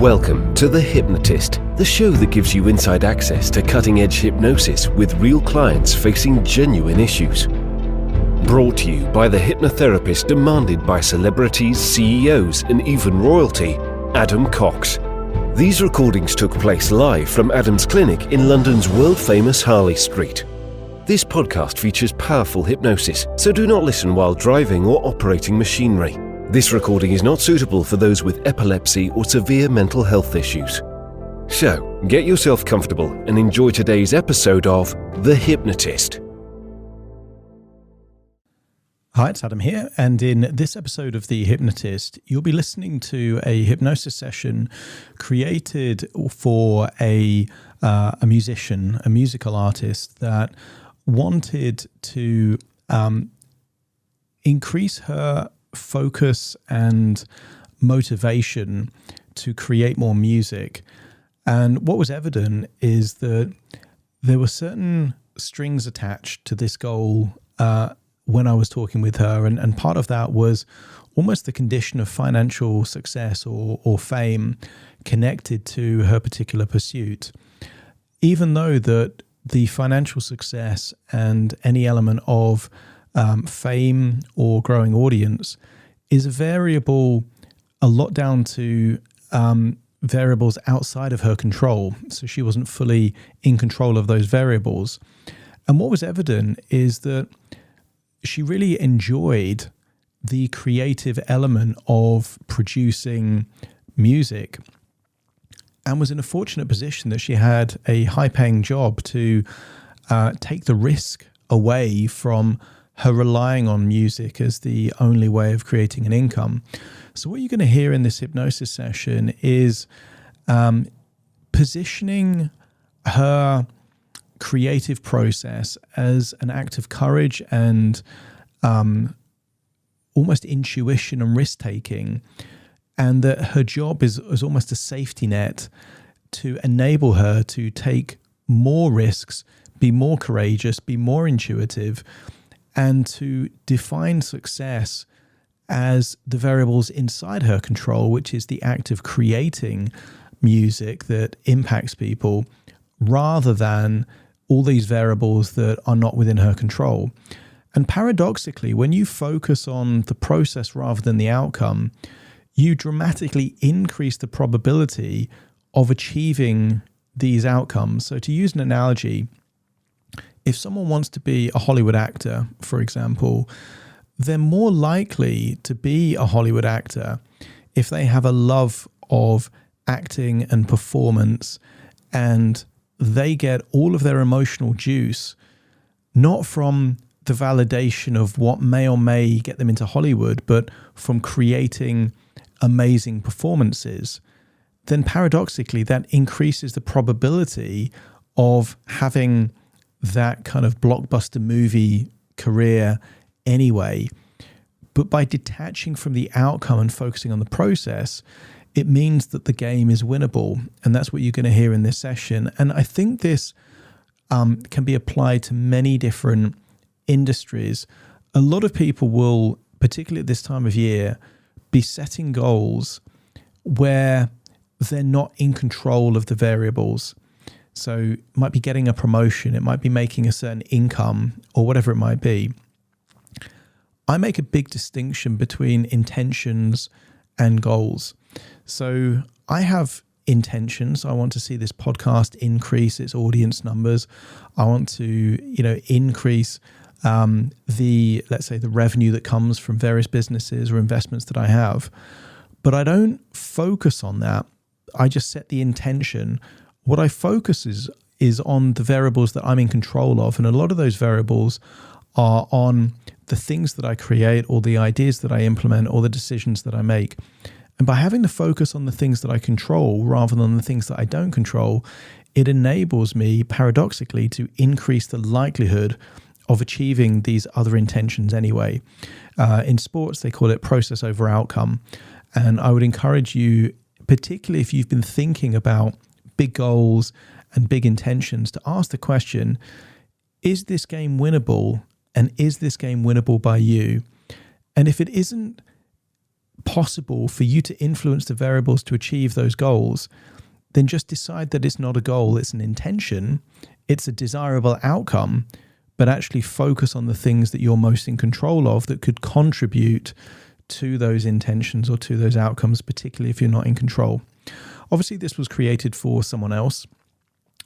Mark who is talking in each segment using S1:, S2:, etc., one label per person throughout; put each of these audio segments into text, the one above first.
S1: Welcome to The Hypnotist, the show that gives you inside access to cutting-edge hypnosis with real clients facing genuine issues. Brought to you by the hypnotherapist demanded by celebrities, CEOs, and even royalty, Adam Cox. These recordings took place live from Adam's clinic in London's world-famous Harley Street. This podcast features powerful hypnosis, so do not listen while driving or operating machinery. This recording is not suitable for those with epilepsy or severe mental health issues. So, get yourself comfortable and enjoy today's episode of The Hypnotist.
S2: Hi, it's Adam here, and in this episode of The Hypnotist, you'll be listening to a hypnosis session created for a musician, a musical artist that wanted to increase her focus and motivation to create more music. And what was evident is that there were certain strings attached to this goal when I was talking with her, and part of that was almost the condition of financial success or fame connected to her particular pursuit. Even though that the financial success and any element of fame or growing audience is a variable, a lot down to variables outside of her control. So she wasn't fully in control of those variables. And what was evident is that she really enjoyed the creative element of producing music and was in a fortunate position that she had a high-paying job to take the risk away from her relying on music as the only way of creating an income. So what you're going to hear in this hypnosis session is positioning her creative process as an act of courage and almost intuition and risk-taking, and that her job is almost a safety net to enable her to take more risks, be more courageous, be more intuitive, and to define success as the variables inside her control, which is the act of creating music that impacts people, rather than all these variables that are not within her control. And paradoxically, when you focus on the process rather than the outcome, you dramatically increase the probability of achieving these outcomes. So to use an analogy, if someone wants to be a Hollywood actor, for example, they're more likely to be a Hollywood actor if they have a love of acting and performance, and they get all of their emotional juice, not from the validation of what may or may get them into Hollywood, but from creating amazing performances. Then paradoxically, that increases the probability of having that kind of blockbuster movie career anyway. But by detaching from the outcome and focusing on the process, it means that the game is winnable. And that's what you're going to hear in this session. And I think this can be applied to many different industries. A lot of people will, particularly at this time of year, be setting goals where they're not in control of the variables. So it might be getting a promotion, it might be making a certain income, or whatever it might be. I make a big distinction between intentions and goals. So I have intentions. I want to see this podcast increase its audience numbers. I want to, increase let's say the revenue that comes from various businesses or investments that I have. But I don't focus on that. I just set the intention. What I focus is on the variables that I'm in control of. And a lot of those variables are on the things that I create, or the ideas that I implement, or the decisions that I make. And by having the focus on the things that I control rather than the things that I don't control, it enables me paradoxically to increase the likelihood of achieving these other intentions anyway. In sports, they call it process over outcome. And I would encourage you, particularly if you've been thinking about big goals and big intentions, to ask the question, is this game winnable? And is this game winnable by you? And if it isn't possible for you to influence the variables to achieve those goals, then just decide that it's not a goal, it's an intention, it's a desirable outcome, but actually focus on the things that you're most in control of that could contribute to those intentions or to those outcomes, particularly if you're not in control. Obviously, this was created for someone else.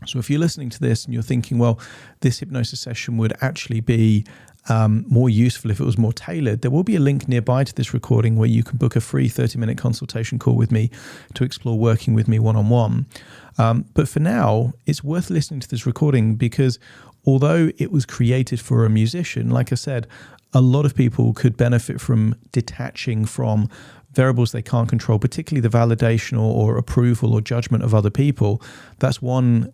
S2: So if you're listening to this and you're thinking, well, this hypnosis session would actually be more useful if it was more tailored, there will be a link nearby to this recording where you can book a free 30-minute consultation call with me to explore working with me one-on-one. But for now, it's worth listening to this recording because although it was created for a musician, like I said, a lot of people could benefit from detaching from variables they can't control, particularly the validation or approval or judgment of other people. That's one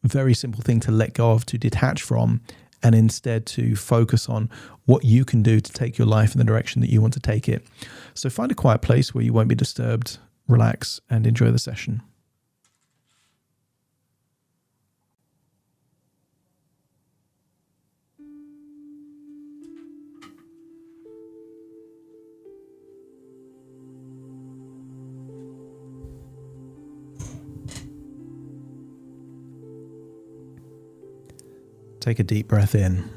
S2: very simple thing to let go of, to detach from, and instead to focus on what you can do to take your life in the direction that you want to take it. So find a quiet place where you won't be disturbed, relax, and enjoy the session. Take a deep breath in.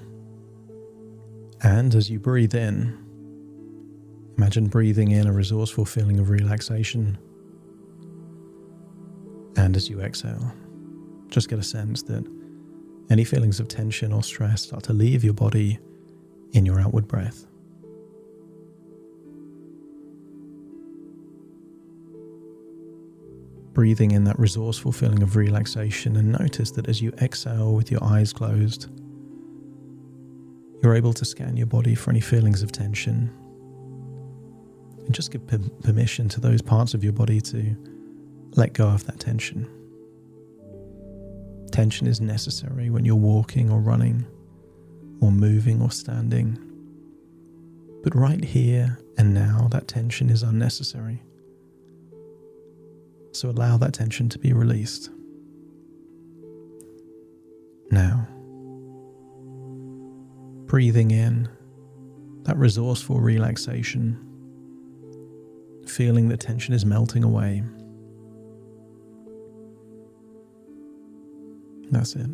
S2: And as you breathe in, imagine breathing in a resourceful feeling of relaxation. And as you exhale, just get a sense that any feelings of tension or stress start to leave your body in your outward breath. Breathing in that resourceful feeling of relaxation, and notice that as you exhale with your eyes closed, you're able to scan your body for any feelings of tension. And just give permission to those parts of your body to let go of that tension. Tension is necessary when you're walking or running or moving or standing. But right here and now, that tension is unnecessary. So allow that tension to be released. Now, breathing in that resourceful relaxation, feeling the tension is melting away. That's it.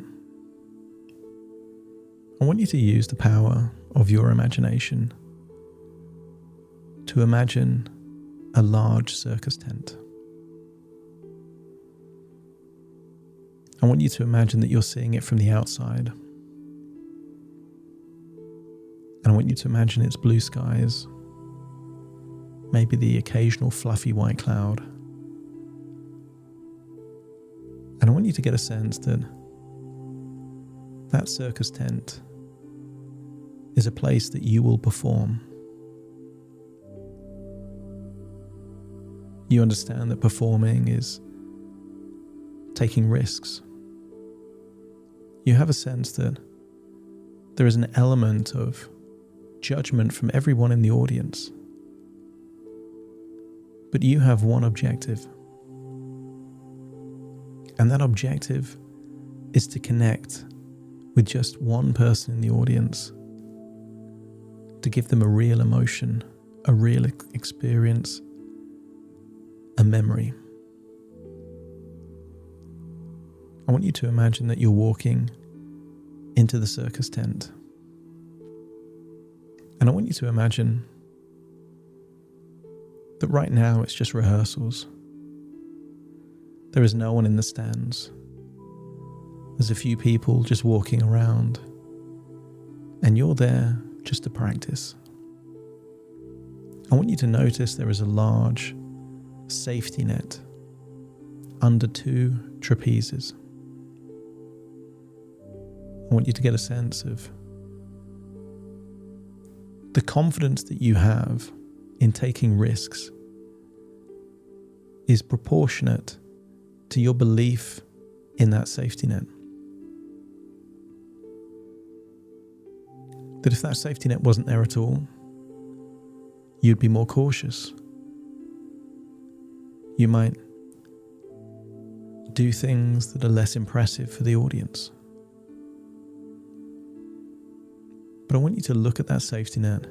S2: I want you to use the power of your imagination to imagine a large circus tent. I want you to imagine that you're seeing it from the outside. And I want you to imagine its blue skies, maybe the occasional fluffy white cloud. And I want you to get a sense that that circus tent is a place that you will perform. You understand that performing is taking risks. You have a sense that there is an element of judgment from everyone in the audience. But you have one objective. And that objective is to connect with just one person in the audience, to give them a real emotion, a real experience, a memory. I want you to imagine that you're walking into the circus tent. And I want you to imagine that right now it's just rehearsals. There is no one in the stands. There's a few people just walking around, and you're there just to practice. I want you to notice there is a large safety net under 2 trapezes. I want you to get a sense of the confidence that you have in taking risks is proportionate to your belief in that safety net. That if that safety net wasn't there at all, you'd be more cautious. You might do things that are less impressive for the audience. But I want you to look at that safety net,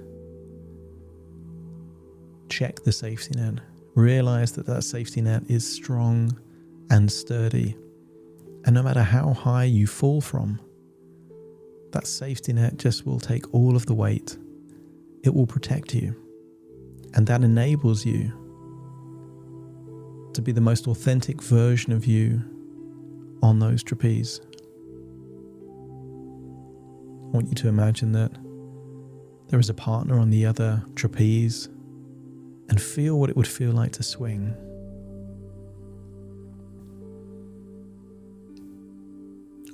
S2: check the safety net. Realize that that safety net is strong and sturdy. And no matter how high you fall from, that safety net just will take all of the weight. It will protect you. And that enables you to be the most authentic version of you on those trapeze. I want you to imagine that there is a partner on the other trapeze and feel what it would feel like to swing.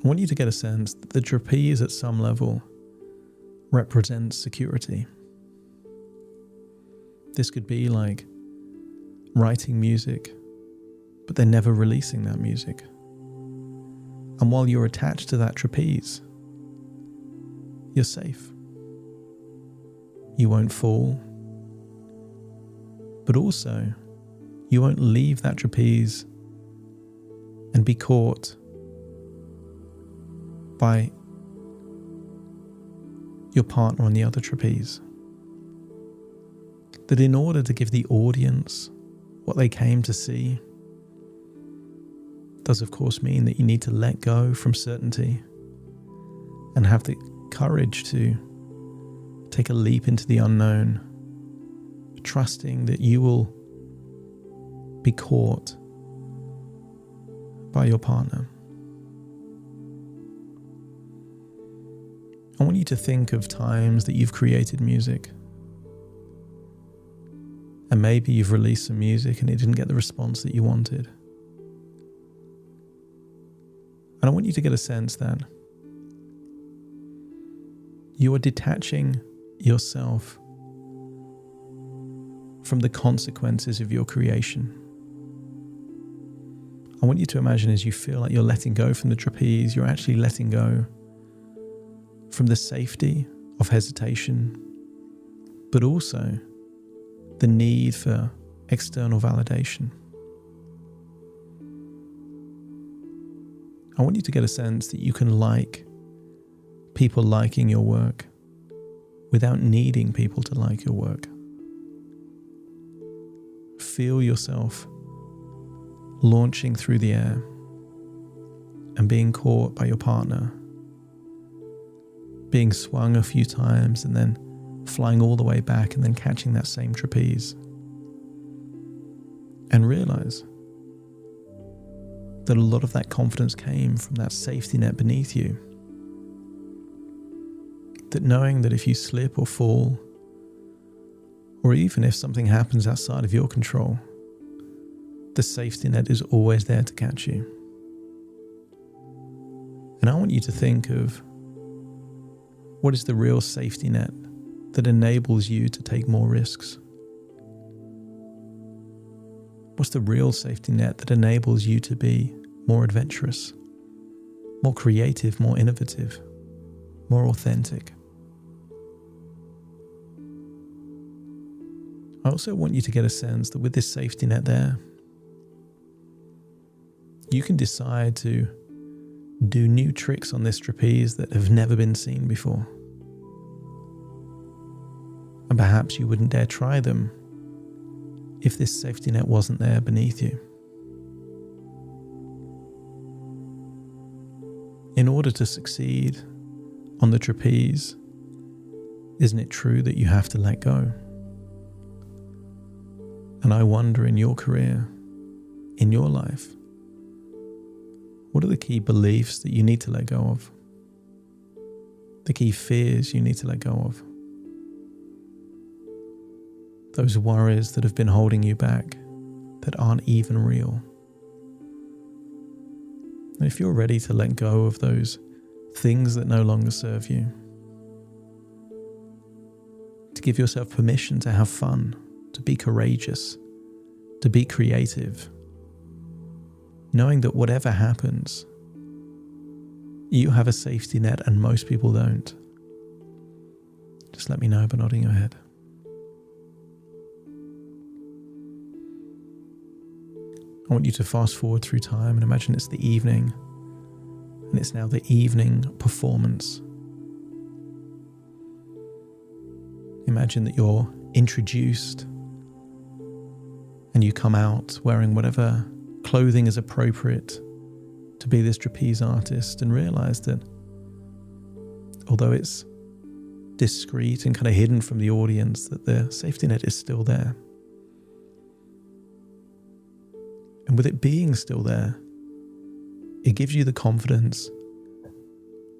S2: I want you to get a sense that the trapeze at some level represents security. This could be like writing music, but then never releasing that music. And while you're attached to that trapeze, you're safe. You won't fall, but also you won't leave that trapeze and be caught by your partner on the other trapeze. That in order to give the audience what they came to see, does of course mean that you need to let go from certainty and have the courage to take a leap into the unknown, trusting that you will be caught by your partner. I want you to think of times that you've created music. And maybe you've released some music and it didn't get the response that you wanted. And I want you to get a sense that you are detaching yourself from the consequences of your creation. I want you to imagine as you feel like you're letting go from the trapeze, you're actually letting go from the safety of hesitation, but also the need for external validation. I want you to get a sense that you can like people liking your work without needing people to like your work. Feel yourself launching through the air and being caught by your partner, being swung a few times and then flying all the way back and then catching that same trapeze. And realize that a lot of that confidence came from that safety net beneath you. That knowing that if you slip or fall, or even if something happens outside of your control, the safety net is always there to catch you. And I want you to think of what is the real safety net that enables you to take more risks? What's the real safety net that enables you to be more adventurous, more creative, more innovative, more authentic? I also want you to get a sense that with this safety net there, you can decide to do new tricks on this trapeze that have never been seen before. And perhaps you wouldn't dare try them if this safety net wasn't there beneath you. In order to succeed on the trapeze, isn't it true that you have to let go? And I wonder, in your career, in your life, what are the key beliefs that you need to let go of? The key fears you need to let go of? Those worries that have been holding you back, that aren't even real. And if you're ready to let go of those things that no longer serve you, to give yourself permission to have fun, to be courageous, to be creative, knowing that whatever happens, you have a safety net and most people don't. Just let me know by nodding your head. I want you to fast forward through time and imagine it's the evening, and it's now the evening performance. Imagine that you're introduced and you come out wearing whatever clothing is appropriate to be this trapeze artist, and realize that although it's discreet and kind of hidden from the audience, that the safety net is still there. And with it being still there, it gives you the confidence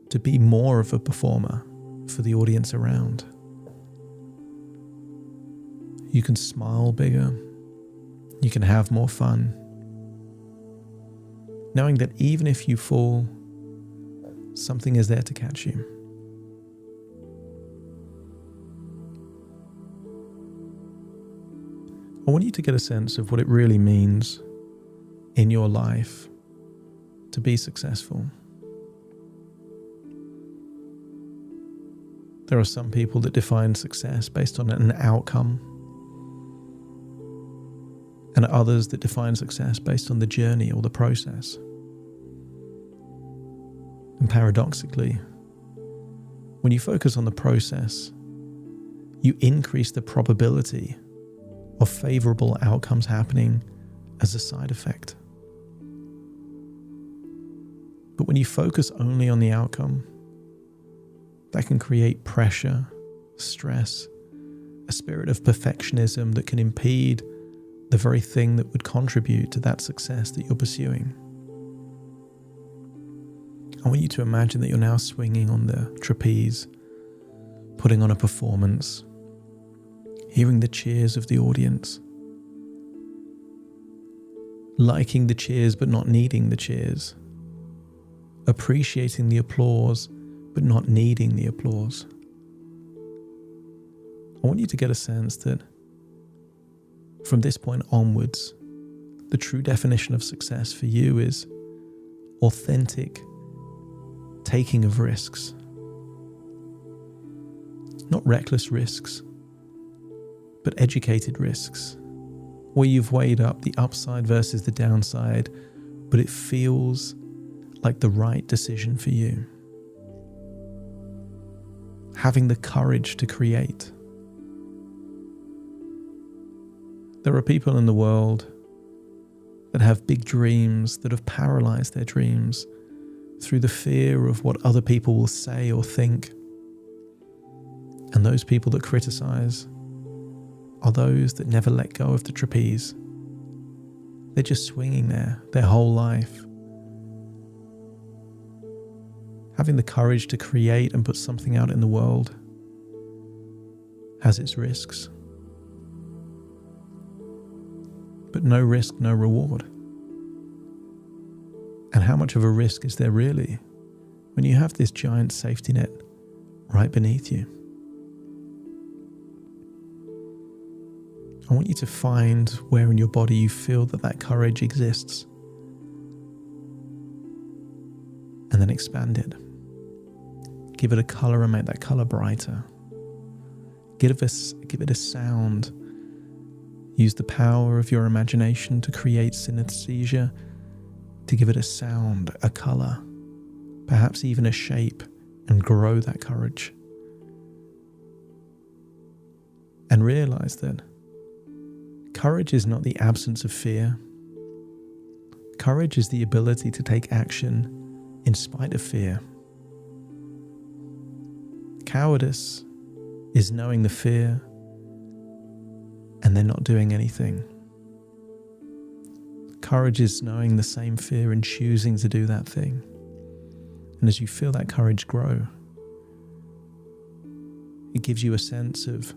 S2: to be more of a performer for the audience around. You can smile bigger. You can have more fun, knowing that even if you fall, something is there to catch you. I want you to get a sense of what it really means in your life to be successful. There are some people that define success based on an outcome, and others that define success based on the journey or the process. And paradoxically, when you focus on the process, you increase the probability of favorable outcomes happening as a side effect. But when you focus only on the outcome, that can create pressure, stress, a spirit of perfectionism that can impede the very thing that would contribute to that success that you're pursuing. I want you to imagine that you're now swinging on the trapeze, putting on a performance, hearing the cheers of the audience, liking the cheers but not needing the cheers, appreciating the applause but not needing the applause. I want you to get a sense that from this point onwards, the true definition of success for you is authentic taking of risks. Not reckless risks, but educated risks, where you've weighed up the upside versus the downside, but it feels like the right decision for you. Having the courage to create. There are people in the world that have big dreams that have paralyzed their dreams through the fear of what other people will say or think. And those people that criticize are those that never let go of the trapeze. They're just swinging there their whole life. Having the courage to create and put something out in the world has its risks. But no risk, no reward. And how much of a risk is there really when you have this giant safety net right beneath you? I want you to find where in your body you feel that courage exists, and then expand it. Give it a color and make that color brighter. Give it a sound. Use the power of your imagination to create synesthesia, to give it a sound, a color, perhaps even a shape, and grow that courage. And realize that courage is not the absence of fear. Courage is the ability to take action in spite of fear. Cowardice is knowing the fear and then not doing anything. Courage is knowing the same fear and choosing to do that thing. And as you feel that courage grow, it gives you a sense of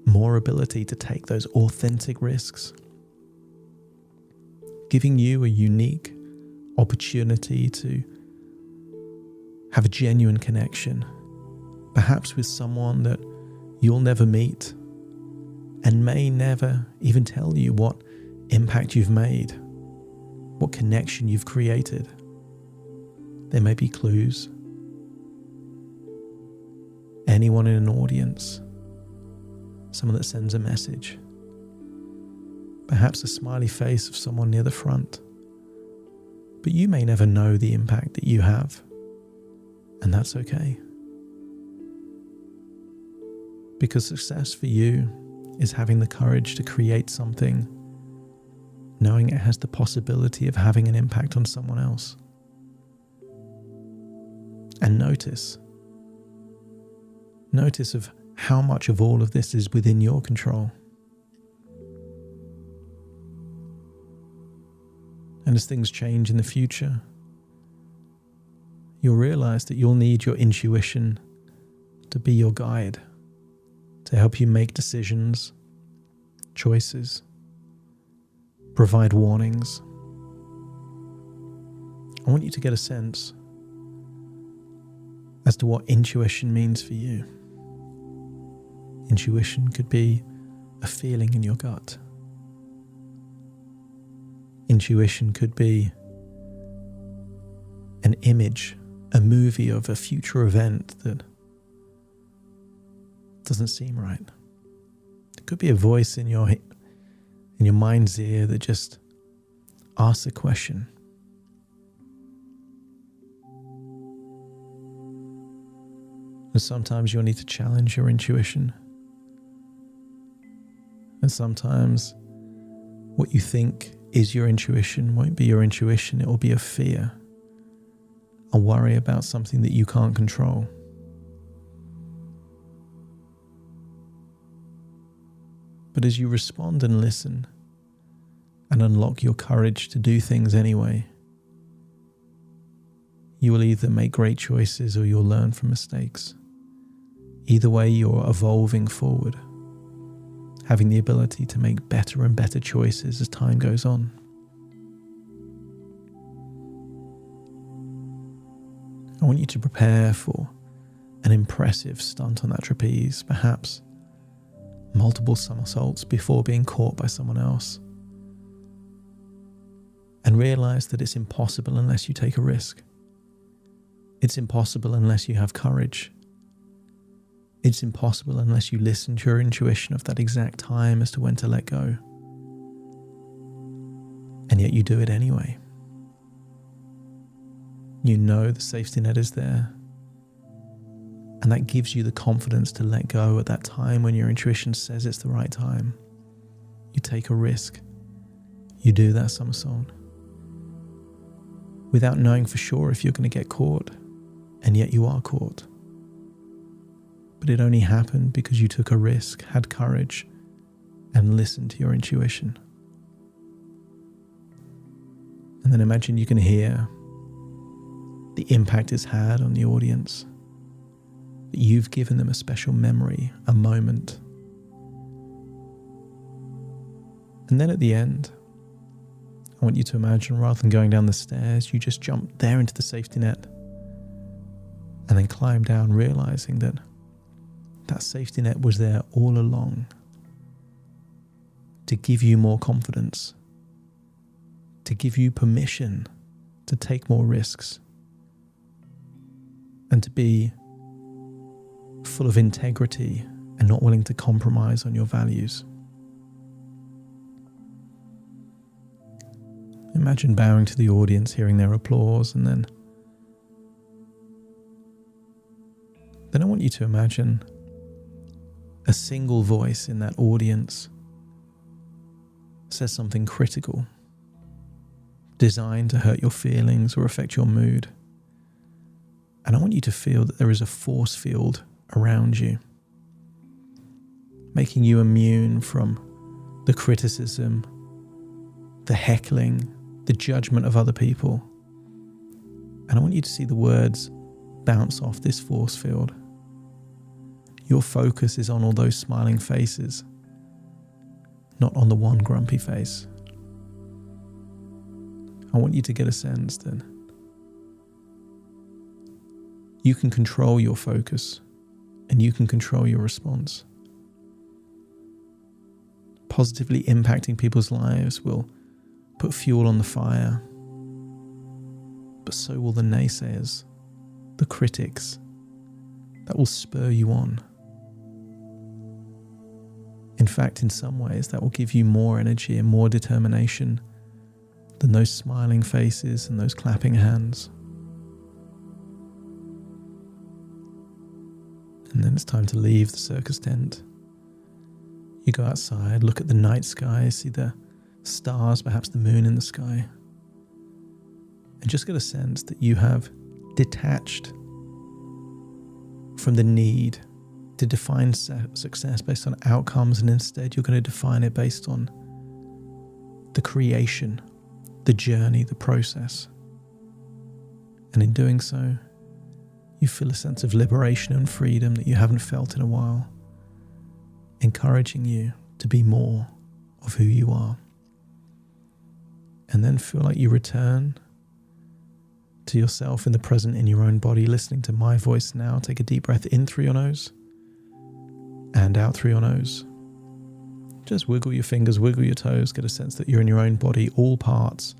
S2: more ability to take those authentic risks, giving you a unique opportunity to have a genuine connection, perhaps with someone that you'll never meet and may never even tell you what impact you've made, what connection you've created. There may be clues. Anyone in an audience, someone that sends a message, perhaps a smiley face of someone near the front. But you may never know the impact that you have, and that's okay. Because success for you is having the courage to create something knowing it has the possibility of having an impact on someone else. And notice of how much of all of this is within your control. And as things change in the future, you'll realize that you'll need your intuition to be your guide, to help you make decisions, choices, provide warnings. I want you to get a sense as to what intuition means for you. Intuition could be a feeling in your gut. Intuition could be an image, a movie of a future event that doesn't seem right. It could be a voice in your mind's ear that just asks a question. And sometimes you'll need to challenge your intuition. And sometimes what you think is your intuition won't be your intuition. It will be a fear, a worry about something that you can't control. But as you respond and listen and unlock your courage to do things anyway, you will either make great choices or you'll learn from mistakes. Either way, you're evolving forward, having the ability to make better and better choices as time goes on. I want you to prepare for an impressive stunt on that trapeze, perhaps multiple somersaults before being caught by someone else. And realize that it's impossible unless you take a risk. It's impossible unless you have courage. It's impossible unless you listen to your intuition of that exact time as to when to let go. And yet you do it anyway. You know the safety net is there. And that gives you the confidence to let go at that time when your intuition says it's the right time. You take a risk. You do that somersault. Without knowing for sure if you're going to get caught. And yet you are caught. But it only happened because you took a risk, had courage, and listened to your intuition. And then imagine you can hear the impact it's had on the audience. That you've given them a special memory, a moment. And then at the end, I want you to imagine rather than going down the stairs, you just jump there into the safety net and then climb down, realizing that that safety net was there all along to give you more confidence, to give you permission to take more risks, and to be full of integrity and not willing to compromise on your values. Imagine bowing to the audience, hearing their applause, and then I want you to imagine a single voice in that audience says something critical, designed to hurt your feelings or affect your mood. And I want you to feel that there is a force field around you, making you immune from the criticism, the heckling, the judgment of other people. And I want you to see the words bounce off this force field. Your focus is on all those smiling faces, not on the one grumpy face. I want you to get a sense that you can control your focus and you can control your response. Positively impacting people's lives will put fuel on the fire, but so will the naysayers, the critics, that will spur you on. In fact, in some ways, that will give you more energy and more determination than those smiling faces and those clapping hands. And then it's time to leave the circus tent. You go outside, look at the night sky, see the stars, perhaps the moon in the sky. And just get a sense that you have detached from the need to define success based on outcomes, and instead you're going to define it based on the creation, the journey, the process. And in doing so, you feel a sense of liberation and freedom that you haven't felt in a while, encouraging you to be more of who you are. And then feel like you return to yourself in the present, in your own body, listening to my voice now. Take a deep breath in through your nose and out through your nose. Just wiggle your fingers, wiggle your toes, get a sense that you're in your own body, all parts,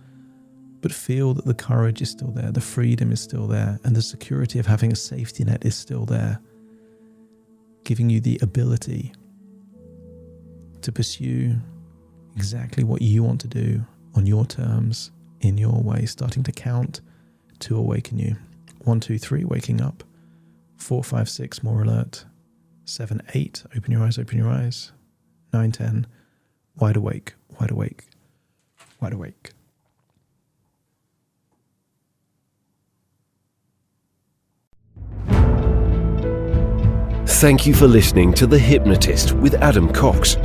S2: but feel that the courage is still there, the freedom is still there, and the security of having a safety net is still there, giving you the ability to pursue exactly what you want to do on your terms, in your way, starting to count to awaken you. 1, 2, 3, waking up. 4, 5, 6, more alert. 7, 8, open your eyes, open your eyes. 9, 10, wide awake, wide awake, wide awake.
S1: Thank you for listening to The Hypnotist with Adam Cox,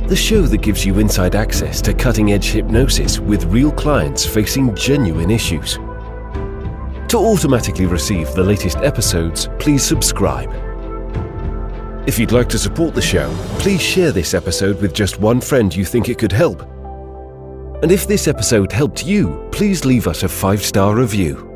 S1: the show that gives you inside access to cutting-edge hypnosis with real clients facing genuine issues. To automatically receive the latest episodes, please subscribe. If you'd like to support the show, please share this episode with just one friend you think it could help. And if this episode helped you, please leave us a 5-star review.